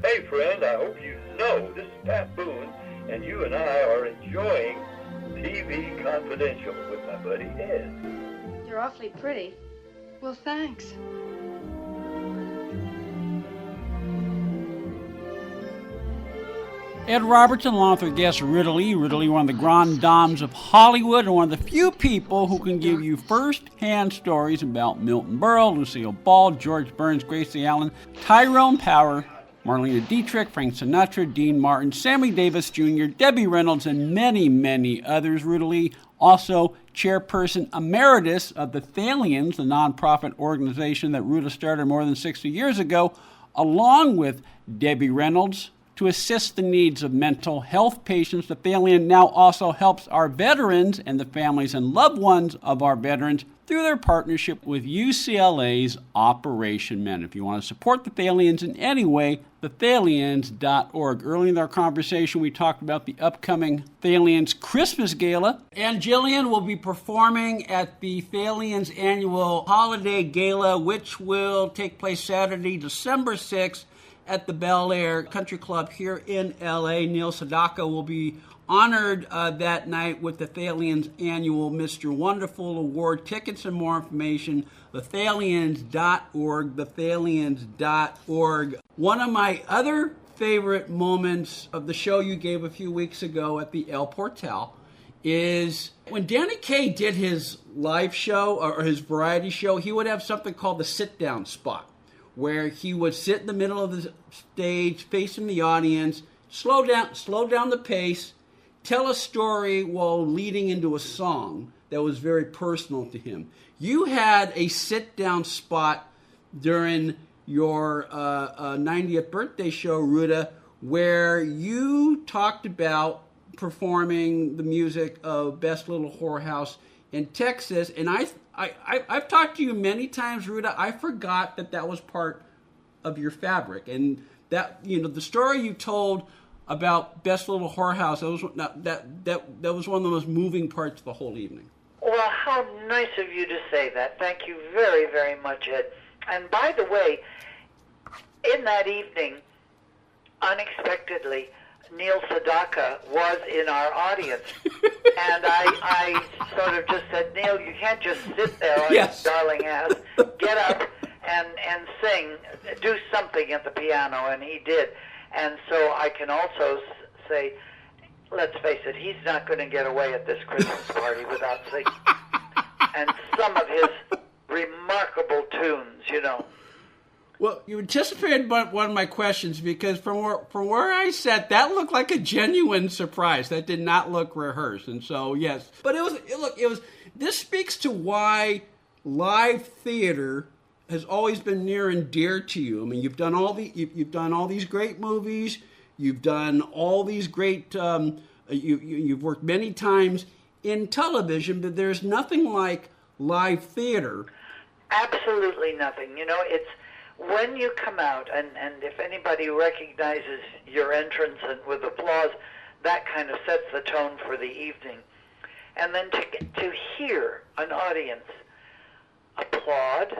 Hey, friend, I hope you know this is Pat Boone, and you and I are enjoying TV Confidential with my buddy Ed. You're awfully pretty. Well, thanks. Ed Robertson, along with our guest Ruta Lee. Ruta Lee, one of the grand dames of Hollywood, and one of the few people who can give you first-hand stories about Milton Berle, Lucille Ball, George Burns, Gracie Allen, Tyrone Power, Marlene Dietrich, Frank Sinatra, Dean Martin, Sammy Davis Jr., Debbie Reynolds, and many, many others. Ruta Lee, also chairperson emeritus of the Thalians, the nonprofit organization that Ruta started more than 60 years ago, along with Debbie Reynolds, to assist the needs of mental health patients. The Thalian now also helps our veterans and the families and loved ones of our veterans through their partnership with UCLA's Operation Men. If you want to support the Thalians in any way, thethalians.org. Early in our conversation, we talked about the upcoming Thalians Christmas Gala. Ann Jillian will be performing at the Thalians annual holiday gala, which will take place Saturday, December 6th, at the Bel Air Country Club here in L.A. Neil Sedaka will be honored that night with the Thalians annual Mr. Wonderful Award. Tickets and more information, thethalians.org, thethalians.org. One of my other favorite moments of the show you gave a few weeks ago at the El Portal is when Danny Kaye did his live show or his variety show, he would have something called the sit-down spot, where he would sit in the middle of the stage, facing the audience, slow down the pace, tell a story while leading into a song that was very personal to him. You had a sit-down spot during your 90th birthday show, Ruta, where you talked about performing the music of Best Little Whorehouse in Texas, and I've talked to you many times, Ruta. I forgot that was part of your fabric, and that the story you told about Best Little Whorehouse, that was one of the most moving parts of the whole evening. Well, how nice of you to say that. Thank you very, very much, Ed. And by the way, in that evening, unexpectedly, Neil Sedaka was in our audience. And I sort of just said, Neil, you can't just sit there on Yes. your darling ass. Get up and sing, do something at the piano, and he did. And so I can also say, let's face it, he's not going to get away at this Christmas party without singing. And some of his remarkable tunes, Well, you anticipated one of my questions, because from where I sat, that looked like a genuine surprise. That did not look rehearsed, and so yes. But it was. This speaks to why live theater has always been near and dear to you. I mean, you've done all these great movies. You've done all these great. You've worked many times in television, but there's nothing like live theater. Absolutely nothing. It's when you come out, and if anybody recognizes your entrance and with applause, that kind of sets the tone for the evening. And then to hear an audience applaud,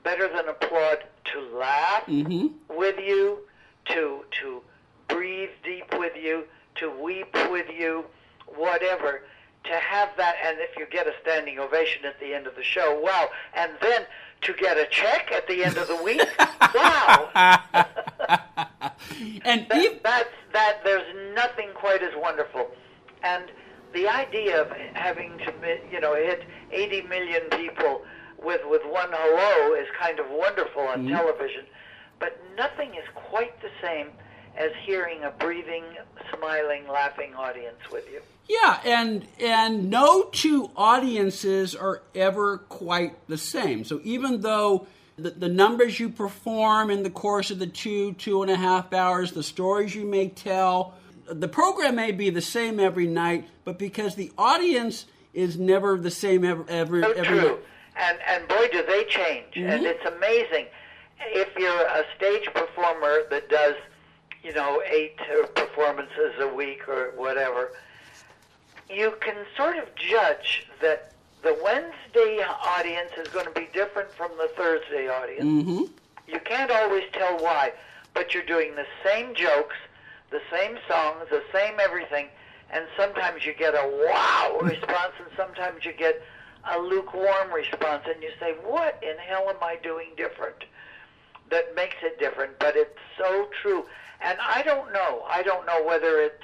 better than applaud, to laugh with you, to breathe deep with you, to weep with you, whatever, to have that, and if you get a standing ovation at the end of the show, wow, and then to get a check at the end of the week, wow. And that there's nothing quite as wonderful. And the idea of having to, hit 80 million people with one hello is kind of wonderful on television, but nothing is quite the same as hearing a breathing, smiling, laughing audience with you. Yeah, and no two audiences are ever quite the same. So even though the numbers you perform in the course of the 2.5 hours, the stories you may tell, the program may be the same every night, but because the audience is never the same every So every true. night. And boy, do they change. And it's amazing. If you're a stage performer that does, 8 performances a week or whatever, you can sort of judge that the Wednesday audience is going to be different from the Thursday audience. You can't always tell why, but you're doing the same jokes, the same songs, the same everything, and sometimes you get a wow response, and sometimes you get a lukewarm response, and you say, what in hell am I doing different that makes it different? But it's so true. And I don't know whether it's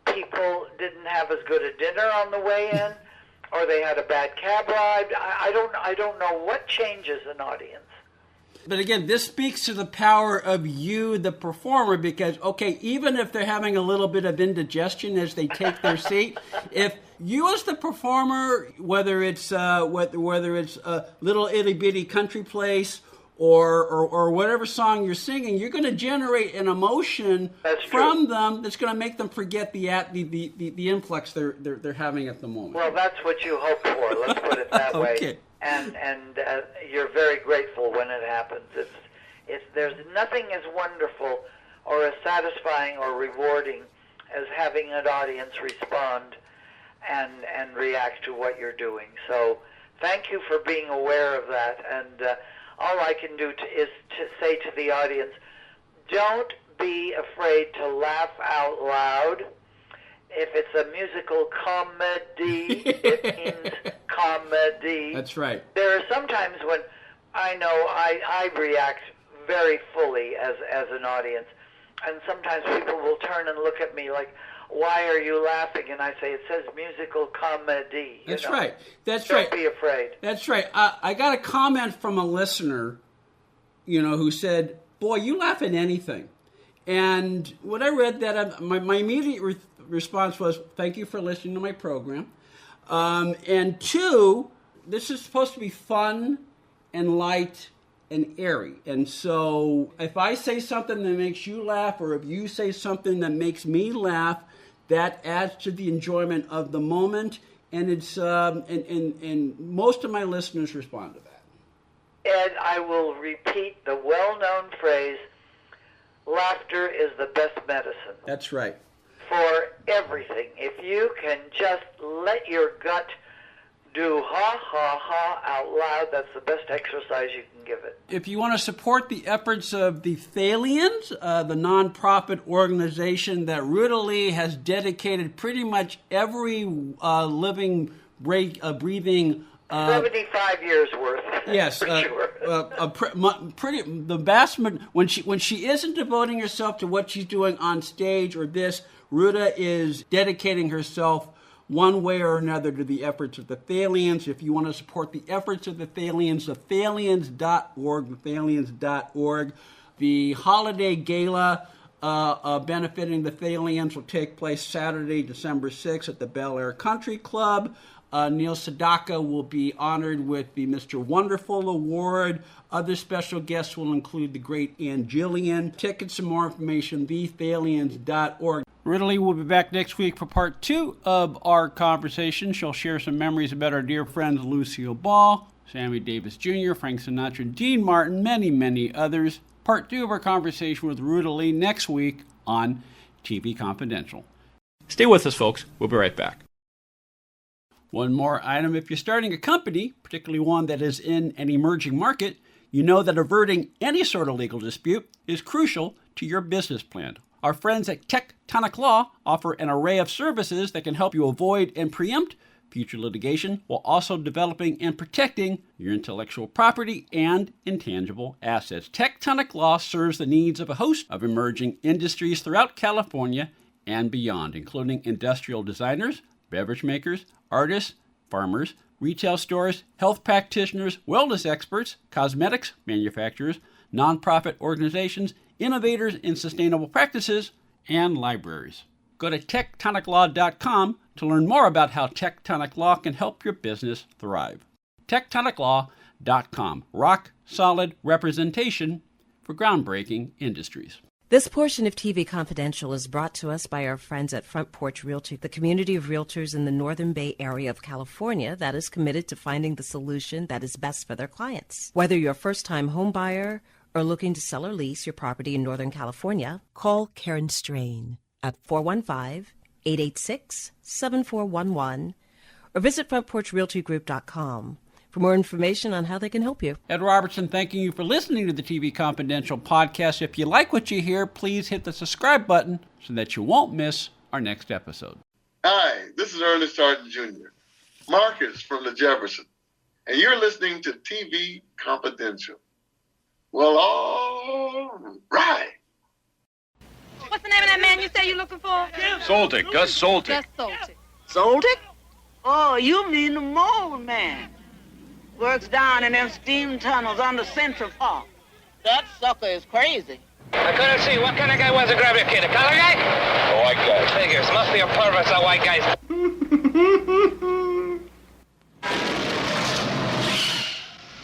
people didn't have as good a dinner on the way in, or they had a bad cab ride. I don't know what changes an audience. But again, this speaks to the power of you, the performer, because, okay, even if they're having a little bit of indigestion as they take their seat, if you as the performer, whether it's a little itty-bitty country place or whatever song you're singing, you're going to generate an emotion from them that's going to make them forget the influx they're having at the moment. Well, that's what you hope for. Let's put it that Okay. way. And you're very grateful when it happens. There's nothing as wonderful or as satisfying or rewarding as having an audience respond and react to what you're doing. So thank you for being aware of that. And all I can do is to say to the audience, don't be afraid to laugh out loud. If it's a musical comedy, it means comedy. That's right. There are some times when I know I react very fully as an audience, and sometimes people will turn and look at me like, why are you laughing? And I say, it says musical comedy. That's right. Don't be afraid. That's right. I got a comment from a listener, who said, boy, you laugh at anything. And when I read that, my immediate response was, thank you for listening to my program. And two, this is supposed to be fun and light and airy. And so if I say something that makes you laugh, or if you say something that makes me laugh, that adds to the enjoyment of the moment. And it's and most of my listeners respond to that. Ed, I will repeat the well-known phrase, laughter is the best medicine. That's right. For everything. If you can just let your gut do ha, ha, ha out loud, that's the best exercise you can give it. If you want to support the efforts of the Thalians, the nonprofit organization that Ruta Lee has dedicated pretty much every living, breathing 75 years worth. Yes, for sure. When she isn't devoting herself to what she's doing on stage or this, Ruta is dedicating herself one way or another to the efforts of the Thalians. If you want to support the efforts of the Thalians, Thalians.org. The holiday gala benefiting the Thalians will take place Saturday, December 6th at the Bel Air Country Club. Neil Sedaka will be honored with the Mr. Wonderful Award. Other special guests will include the great Ann Jillian. Tickets and more information, thethalians.org. Ruta Lee will be back next week for part 2 of our conversation. She'll share some memories about our dear friends Lucille Ball, Sammy Davis Jr., Frank Sinatra, Dean Martin, many, many others. Part 2 of our conversation with Ruta Lee next week on TV Confidential. Stay with us, folks. We'll be right back. One more item. If you're starting a company, particularly one that is in an emerging market, you know that averting any sort of legal dispute is crucial to your business plan. Our friends at Tectonic Law offer an array of services that can help you avoid and preempt future litigation while also developing and protecting your intellectual property and intangible assets. Tectonic Law serves the needs of a host of emerging industries throughout California and beyond, including industrial designers, beverage makers, artists, farmers, retail stores, health practitioners, wellness experts, cosmetics manufacturers, nonprofit organizations, innovators in sustainable practices, and libraries. Go to tectoniclaw.com to learn more about how Tectonic Law can help your business thrive. tectoniclaw.com. Rock solid representation for groundbreaking industries. This portion of TV Confidential is brought to us by our friends at Front Porch Realty, the community of realtors in the Northern Bay area of California that is committed to finding the solution that is best for their clients. Whether you're a first-time home buyer or looking to sell or lease your property in Northern California, call Karen Strain at 415-886-7411 or visit frontporchrealtygroup.com. for more information on how they can help you. Ed Robertson, thanking you for listening to the TV Confidential podcast. If you like what you hear, please hit the subscribe button so that you won't miss our next episode. Hi, this is Ernest Harden Jr., Marcus from the Jefferson, and you're listening to TV Confidential. Well, all right. What's the name of that man you say you're looking for? Soltic, Gus Soltic. Gus Soltic. Soltic? Oh, you mean the mold man. Works down in them steam tunnels under Central Park. That sucker is crazy. I couldn't see. What kind of guy wants to grab your kid? A color guy? A white guy. Figures. Must be a pervert, a white guys.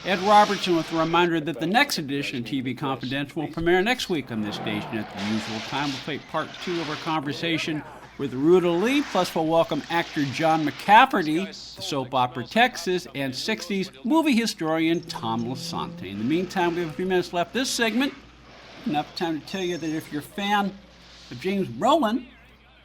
Ed Robertson with a reminder that the next edition of TV Confidential will premiere next week on this station at the usual time. We'll play part 2 of our conversation with Ruta Lee, plus we'll welcome actor John McCafferty, the soap opera Texas, and 60s movie historian Tom Lasante. In the meantime, we have a few minutes left this segment. Enough time to tell you that if you're a fan of James Brolin,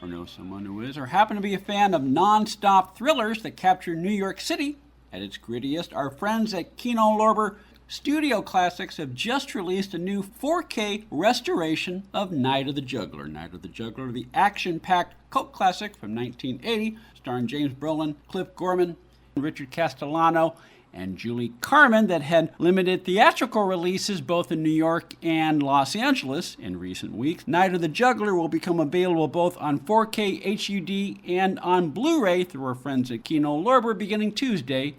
or know someone who is, or happen to be a fan of non-stop thrillers that capture New York City at its grittiest, our friends at Kino Lorber Studio Classics have just released a new 4K restoration of Night of the Juggler. Night of the Juggler, the action-packed cult classic from 1980, starring James Brolin, Cliff Gorman, Richard Castellano, and Julie Carmen, that had limited theatrical releases both in New York and Los Angeles in recent weeks. Night of the Juggler will become available both on 4K HUD and on Blu-ray through our friends at Kino Lorber beginning Tuesday,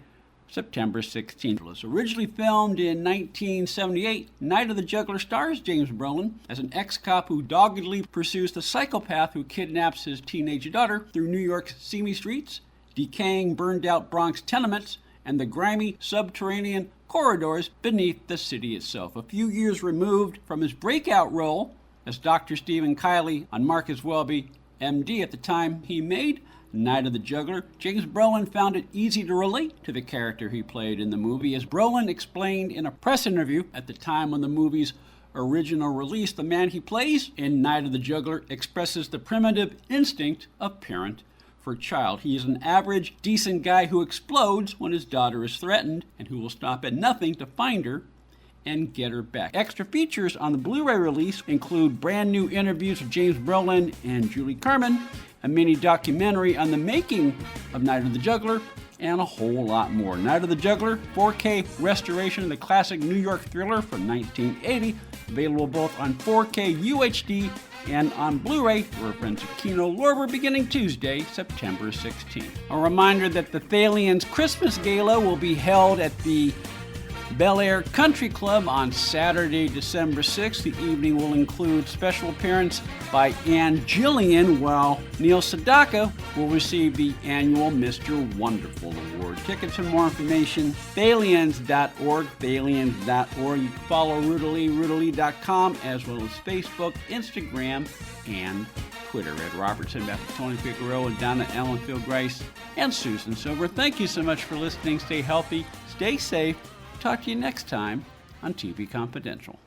September 16th. It was originally filmed in 1978. Night of the Juggler stars James Brolin as an ex-cop who doggedly pursues the psychopath who kidnaps his teenage daughter through New York's seamy streets, decaying, burned-out Bronx tenements, and the grimy subterranean corridors beneath the city itself. A few years removed from his breakout role as Dr. Stephen Kiley on Marcus Welby, MD, at the time he made Night of the Juggler, James Brolin found it easy to relate to the character he played in the movie. As Brolin explained in a press interview at the time when the movie's original release, the man he plays in Night of the Juggler expresses the primitive instinct of parent for child. He is an average, decent guy who explodes when his daughter is threatened and who will stop at nothing to find her and get her back. Extra features on the Blu-ray release include brand new interviews of James Brolin and Julie Carmen, a mini documentary on the making of Night of the Juggler, and a whole lot more. Night of the Juggler, 4K restoration of the classic New York thriller from 1980, available both on 4K UHD and on Blu-ray for our friends at Kino Lorber beginning Tuesday, September 16th. A reminder that the Thalians Christmas Gala will be held at the Bel Air Country Club on Saturday, December 6th. The evening will include special appearance by Ann Jillian, while Neil Sedaka will receive the annual Mr. Wonderful Award. Tickets and more information, Thalians.org, Thalians.org. You can follow Ruta Lee, RutaLee.com, as well as Facebook, Instagram, and Twitter. Ed Robertson, back to Tony Figueroa, Donna Ellen, Phil Grice, and Susan Silver. Thank you so much for listening. Stay healthy, stay safe. Talk to you next time on TV Confidential.